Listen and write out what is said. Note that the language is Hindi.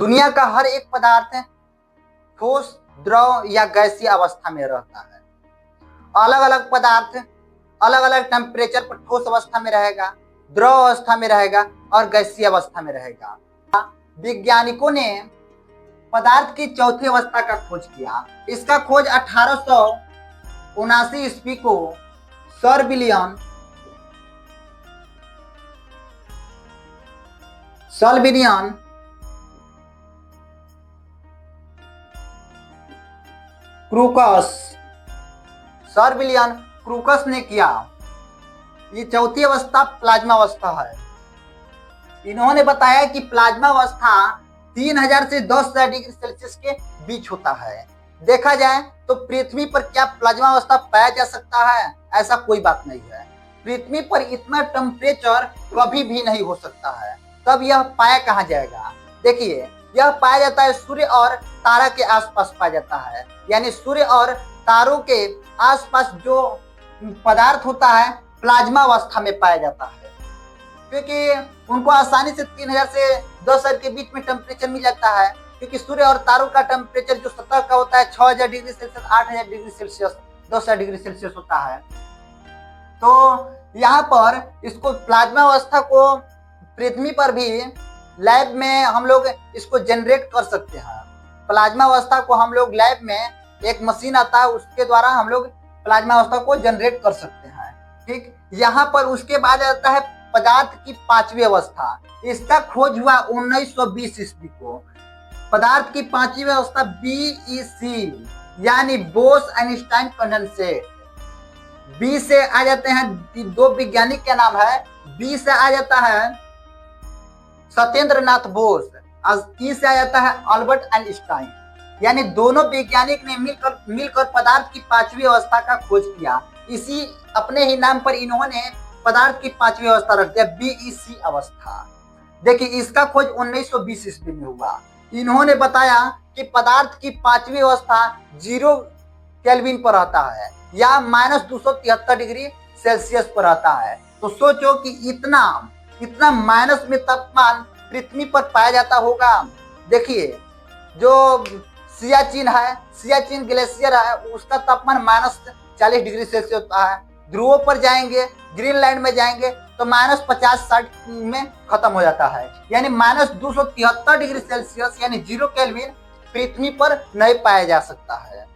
दुनिया का हर एक पदार्थ ठोस, द्रव या गैसीय अवस्था में रहता है। अलग अलग पदार्थ अलग अलग टेम्परेचर पर ठोस अवस्था में रहेगा, द्रव अवस्था में रहेगा और गैसीय अवस्था में रहेगा। वैज्ञानिकों ने पदार्थ की चौथी अवस्था का खोज किया। इसका खोज 1879 ईस्वी को सर विलियम क्रूकस ने किया। ये चौथी अवस्था प्लाज्मा अवस्था है। इन्होंने बताया कि प्लाज्मा अवस्था 3000 से 10,000 डिग्री सेल्सियस के बीच होता है। देखा जाए तो पृथ्वी पर क्या प्लाज्मा अवस्था पाया जा सकता है? ऐसा कोई बात नहीं है। पृथ्वी पर इतना टेम्परेचर कभी भी नहीं हो सकता है। तब यह पाया कहाँ जाएगा? देखिए, यह पाया जाता है सूर्य और तारा के आसपास पाया जाता है। यानी सूर्य और तारों के आसपास जो पदार्थ होता है प्लाज्मा अवस्था में पाया जाता है, क्योंकि उनको आसानी से 3000 से 10,000 के बीच में टेम्परेचर मिल जाता है। क्योंकि सूर्य और तारों का टेम्परेचर जो सतह का होता है 6000 degree Celsius, 8000 degree Celsius, 10,000 degree Celsius होता है। तो यहाँ पर इसको प्लाज्मा अवस्था को पृथ्वी पर भी लैब में हम लोग इसको जनरेट कर सकते हैं। प्लाज्मा अवस्था को हम लोग लैब में एक मशीन आता है, उसके द्वारा हम लोग प्लाज्मा अवस्था को जनरेट कर सकते हैं। ठीक, यहाँ पर उसके बाद आता है पदार्थ की पांचवी अवस्था। इसका खोज हुआ 1920 ईस्वी को। पदार्थ की पांचवी अवस्था BEC यानी बोस आइंस्टाइन कंडेंसेट। बी से आ जाते हैं दो वैज्ञानिक का नाम है। बी से आ जाता है सत्येंद्र नाथ बोस, ई से आ जाता है अल्बर्ट आइंस्टाइन। यानी दोनों वैज्ञानिक ने मिलकर पदार्थ की पांचवी अवस्था का खोज किया। इसी अपने ही नाम पर इन्होंने पदार्थ की पांचवी अवस्था रख दिया, BEC अवस्था। देखिए, इसका खोज 1920 ईस्वी में हुआ। इन्होंने बताया कि पदार्थ की पांचवी अवस्था 0 केल्विन पर रहता है या -273 डिग्री सेल्सियस पर रहता है। तो सोचो कि इतना माइनस में तापमान पृथ्वी पर पाया जाता होगा। देखिए, जो सियाचिन ग्लेशियर है, उसका तापमान -40 डिग्री सेल्सियस होता है। ध्रुवों पर जाएंगे, ग्रीनलैंड में जाएंगे तो -50-60 में खत्म हो जाता है। यानी -273 डिग्री सेल्सियस यानी 0 केल्विन पृथ्वी पर नहीं पाया जा सकता है।